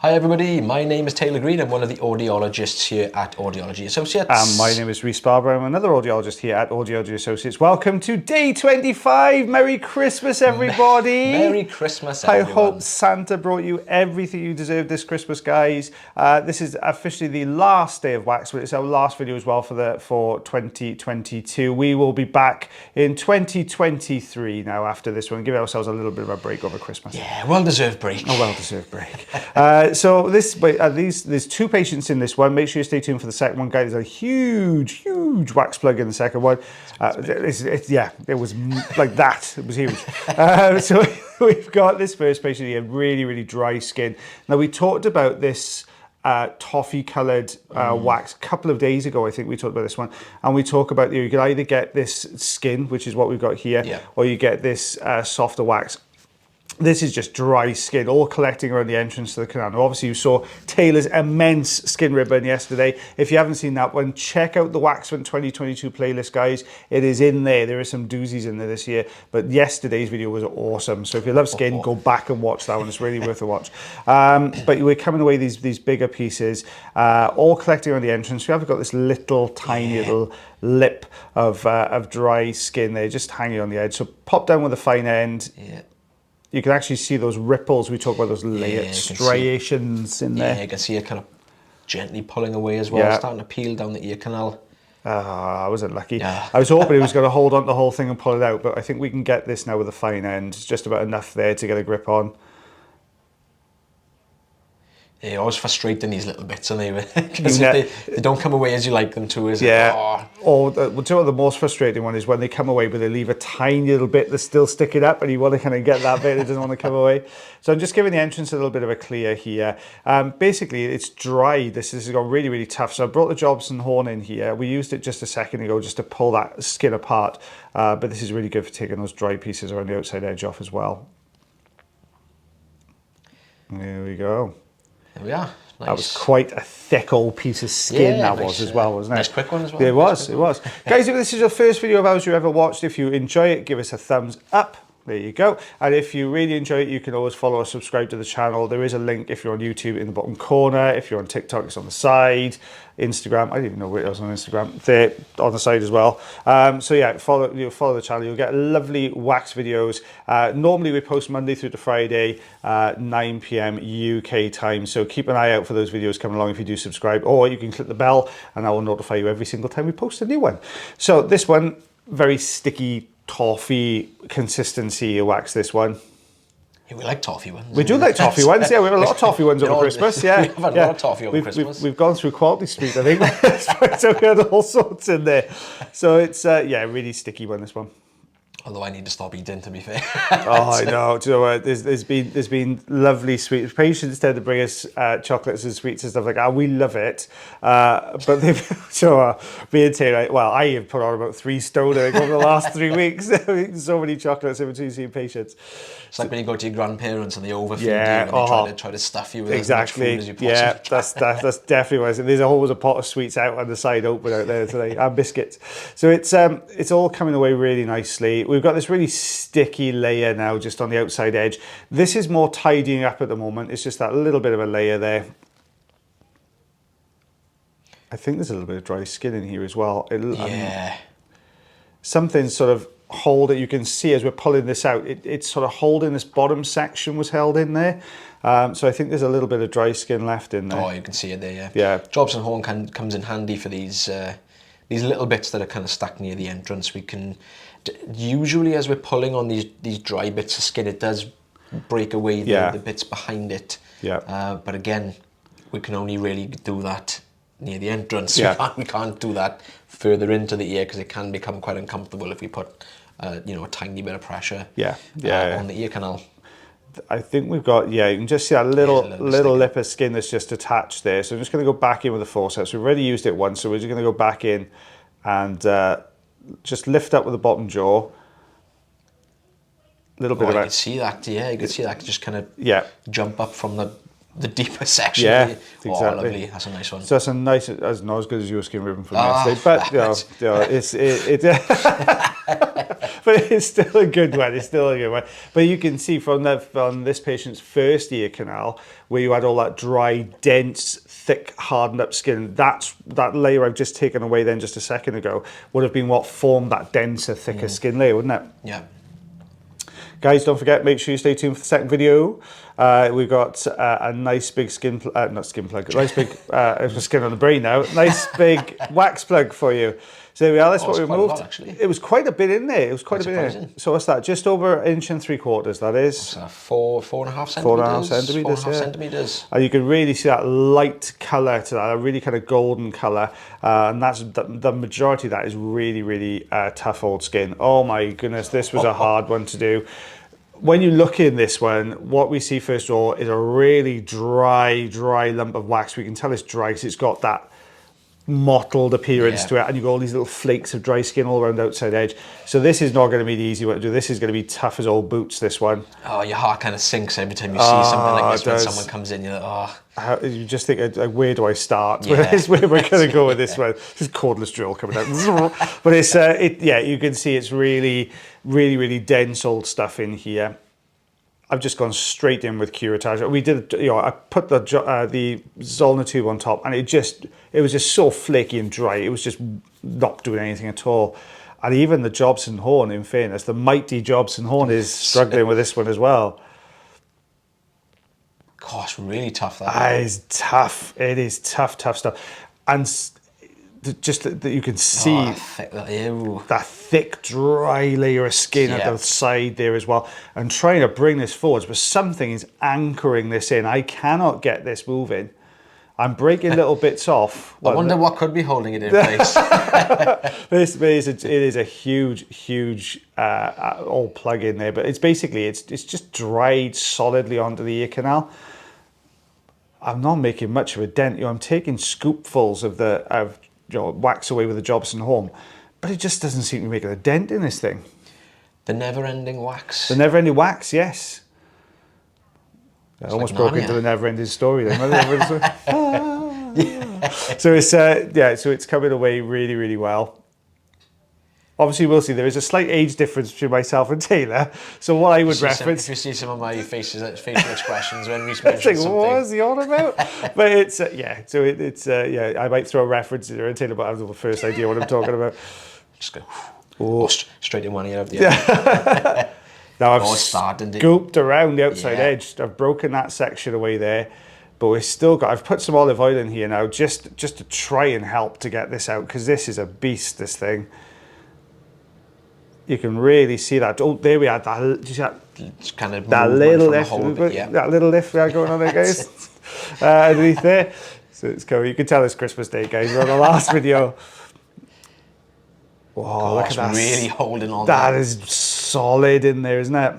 Hi everybody, my name is Taylor Green. I'm one of the audiologists here at Audiology Associates. And my name is Rhys, Barber. I'm another audiologist here at Audiology Associates. Welcome to day 25. Merry Christmas, everybody. Merry Christmas, everyone. I hope Santa brought you everything you deserve this Christmas, guys. This is officially the last day of wax, but it's our last video as well for 2022. We will be back in 2023 now after this one. Give ourselves a little bit of a break over Christmas. Yeah, well-deserved break. A well-deserved break. So there's two patients in this one. Make sure you stay tuned for the second one, guys. There's a huge wax plug in the second one. It was like that. It was huge. So we've got this first patient here, really dry skin. Now we talked about this toffee coloured wax a couple of days ago. I think we talked about this one, and we talk about you can either get this skin, which is what we've got here, or you get this softer wax. This is just dry skin, all collecting around the entrance to the canal. Now, obviously, you saw Taylor's immense skin ribbon yesterday. If you haven't seen that one, check out the Waxman 2022 playlist, guys. It is in there. There are some doozies in there this year, but yesterday's video was awesome. So if you love skin, go back and watch that one. It's really worth a watch. But we're coming away these bigger pieces, all collecting around the entrance. We have got this little tiny little lip of dry skin there, just hanging on the edge. So pop down with a fine end. Yeah. You can actually see those ripples. We talk about those layered striations in there. Yeah, you can see it kind of gently pulling away as well, starting to peel down the ear canal. I wasn't lucky. Yeah. I was hoping he was going to hold on to the whole thing and pull it out, but I think we can get this now with a fine end. It's just about enough there to get a grip on. Yeah, always frustrating these little bits, aren't they? Because they don't come away as you like them to, is it? Yeah. Or the most frustrating one is when they come away, but they leave a tiny little bit that's still sticking up, and you want to kind of get that bit. It doesn't want to come away. So I'm just giving the entrance a little bit of a clear here. Basically, it's dry. This has got really tough. So I brought the Jobson horn in here. We used it just a second ago just to pull that skin apart. But this is really good for taking those dry pieces around the outside edge off as well. There we go. There we are. Nice. That was quite a thick old piece of skin was as well, wasn't it? Nice quick one as well. It was. Guys, if this is your first video of ours you ever watched, if you enjoy it, give us a thumbs up. There you go. And if you really enjoy it, you can always follow or subscribe to the channel. There is a link if you're on YouTube in the bottom corner. If you're on TikTok, it's on the side. Instagram, I didn't even know where it was on Instagram. There on the side as well. So yeah, follow the channel. You'll get lovely wax videos. Normally we post Monday through to Friday, 9 PM UK time. So keep an eye out for those videos coming along if you do subscribe, or you can click the bell and I will notify you every single time we post a new one. So this one, very sticky, toffee consistency wax, this one. Yeah, we like toffee ones. We do like toffee ones, yeah. We have a lot of toffee ones over Christmas, yeah. We have a lot of toffee over Christmas. We've gone through Quality Street, I think. So we had all sorts in there. So it's, really sticky one, this one. Although I need to stop eating, to be fair. Oh, I know. Do you know what? There's been lovely sweets. Patients tend to bring us chocolates and sweets and stuff like that. We love it, but they've me and Taylor. Well, I have put on about 3 stone over the last 3 weeks. So many chocolates in between seeing patients. It's like when you go to your grandparents and they overfeed you and they try to stuff you with as much food as you possibly can. That's definitely what it is. There's always a pot of sweets out on the side open out there today, and biscuits. So it's all coming away really nicely. We've got this really sticky layer now just on the outside edge. This is more tidying up at the moment. It's just that little bit of a layer there. I think there's a little bit of dry skin in here as well. Something sort of hold it. You can see as we're pulling this out, it's sort of holding this bottom section was held in there. So I think there's a little bit of dry skin left in there. Oh, you can see it there, yeah. Jobson horn comes in handy for these little bits that are kind of stuck near the entrance. We can, usually as we're pulling on these dry bits of skin, it does break away the bits behind it. Yeah. But again, we can only really do that near the entrance. Yeah. We can't do that further into the ear because it can become quite uncomfortable if we put a tiny bit of pressure on the ear canal. I think we've got, you can just see that little lip of skin that's just attached there. So I'm just going to go back in with the forceps. We've already used it once, so we're just going to go back in and just lift up with the bottom jaw. A little bit of you can see that, you can see that just kind of jump up from the deeper section. Yeah, exactly. Oh, lovely. That's a nice one. So that's a nice, that's not as good as your skin ribbon from yesterday, but it's but it's still a good one. It's still a good one. But you can see from this patient's first ear canal, where you had all that dry, dense, thick, hardened up skin, that layer I've just taken away then just a second ago would have been what formed that denser, thicker skin layer, wouldn't it? Yeah. Guys, don't forget, make sure you stay tuned for the second video. We've got a nice big skin, not skin plug, a nice big, skin on the brain now, nice big wax plug for you. So there we are, that's what we removed. It was quite a bit in there, it was quite a bit in there. So what's that, just over 1.75 inches, that is? 4.5 centimetres. 4.5 centimetres, 4.5 centimetres. And you can really see that light colour to that, a really kind of golden colour. And that's the majority of that is really, really tough old skin. Oh my goodness, this was a hard one to do. When you look in this one, what we see first of all is a really dry lump of wax. We can tell it's dry because it's got that mottled appearance to it, and you've got all these little flakes of dry skin all around the outside edge. So this is not going to be the easy one to do. This is going to be tough as old boots, this one. Oh, your heart kind of sinks every time you see something like this. When someone comes in, you're like, oh. You just think, where do I start? Where's where we're going to go with this one? This is cordless drill coming out. But it's, you can see it's really, really, really dense old stuff in here. I've just gone straight in with curettage. We did, I put the Zollner tube on top, and it was just so flaky and dry. It was just not doing anything at all. And even the Jobson horn, in fairness, the mighty Jobson horn is struggling with this one as well. Gosh, really tough. That is tough. It is tough stuff. And just that you can see that thick, dry layer of skin at the side there as well. And trying to bring this forwards, but something is anchoring this in. I cannot get this moving. I'm breaking little bits off. I wonder what could be holding it in place. It is a huge old plug in there, but it's basically, it's just dried solidly onto the ear canal. I'm not making much of a dent. I'm taking scoopfuls of wax away with the Jobson horn, but it just doesn't seem to be making a dent in this thing. The never-ending wax. The never-ending wax, yes. I almost broke into the never-ending story then. So it's so it's coming away really, really well. Obviously, we'll see there is a slight age difference between myself and Taylor. So what I would reference, if you see some of my facial expressions when Rhys mentions something, what was he on about? But it's so it's I might throw a reference there and Taylor, but I have the first idea what I'm talking about. Just go straight in one ear of the other. Now I've scooped around the outside edge. I've broken that section away there, but we've still got. I've put some olive oil in here now just to try and help to get this out, because this is a beast. This thing. You can really see that. Oh, there we are. It's kind of that little lift. That little lift we are going on there, guys. Underneath there. So it's cool. You can tell it's Christmas Day, guys. We're on the last video. Wow, look at that. Really holding on. That is solid in there, isn't it?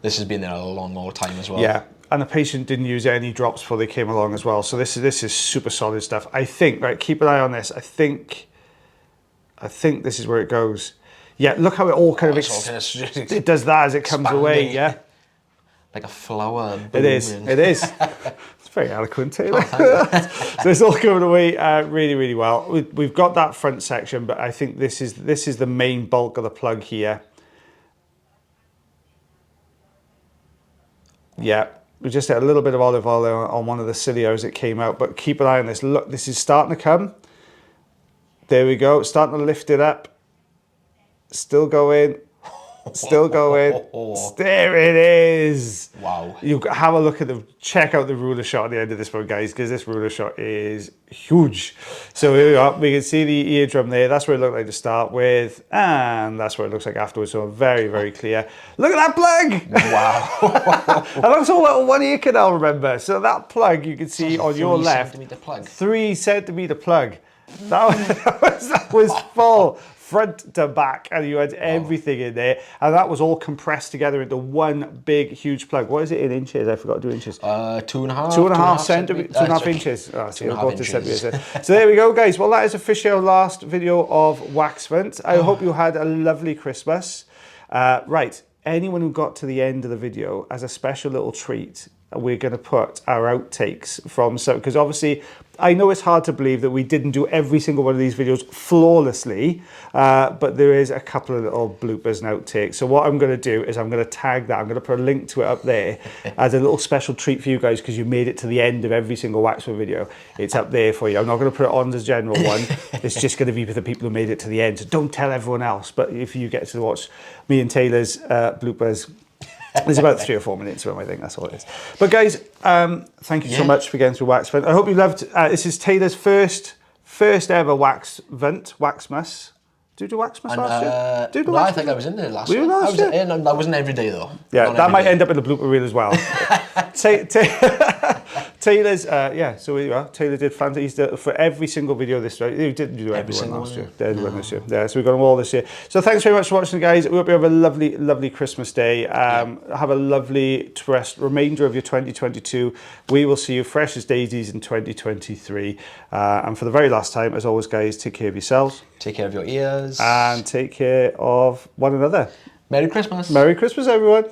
This has been there a long time as well. Yeah. And the patient didn't use any drops before they came along as well. So this is super solid stuff. I think, right, keep an eye on this. I think this is where it goes. Yeah, look how it all kind of it does that as it comes away, yeah. Like a flower. It is. It's very eloquent, Taylor. So it's all coming away really, really well. We've got that front section, but I think this is the main bulk of the plug here. Yeah, we just had a little bit of olive oil on one of the cilia as it came out, but keep an eye on this. Look, this is starting to come. There we go, starting to lift it up. Still going, still going. There it is. Wow. You have a look at check out the ruler shot at the end of this one, guys, because this ruler shot is huge. So here we are, we can see the eardrum there. That's what it looked like to start with, and that's what it looks like afterwards. So very, very clear. Look at that plug. Wow. And that's all little one ear canal, remember. So that plug you can see on your left, 3 centimetre plug. 3 centimetre plug. That was full, front to back, and you had everything in there, and that was all compressed together into one big, huge plug. What is it in inches? I forgot to do inches. 2.5 centimetres. 2.5 inches. Oh, so 2.5 inches. So there we go, guys. Well, that is officially our last video of Waxfant. I hope you had a lovely Christmas. Right, anyone who got to the end of the video, as a special little treat, we're going to put our outtakes from, so because obviously I know it's hard to believe that we didn't do every single one of these videos flawlessly, but there is a couple of little bloopers and outtakes. So what I'm going to do is I'm going to tag that. I'm going to put a link to it up there as a little special treat for you guys, because you made it to the end of every single Waxwork video. It's up there for you. I'm not going to put it on as a general one. It's just going to be for the people who made it to the end. So don't tell everyone else. But if you get to watch me and Taylor's bloopers, there's about 3 or 4 minutes of them, I think. That's all it is. But guys, thank you so much for getting through Waxvent. I hope you loved. This is Taylor's first ever Waxmas. Did you do Waxmas last year? I think I was in there last year. I wasn't every day though. Yeah, that might end up in the blooper reel as well. Taylor's, so here you are. Taylor did fantasy. He's did for every single video this year. He didn't do every one last year. Did one this year. Yeah, so we got them all this year. So thanks very much for watching, guys. We hope you have a lovely, lovely Christmas day. Have a lovely remainder of your 2022. We will see you fresh as daisies in 2023. And for the very last time, as always, guys, take care of yourselves. Take care of your ears. And take care of one another. Merry Christmas. Merry Christmas, everyone.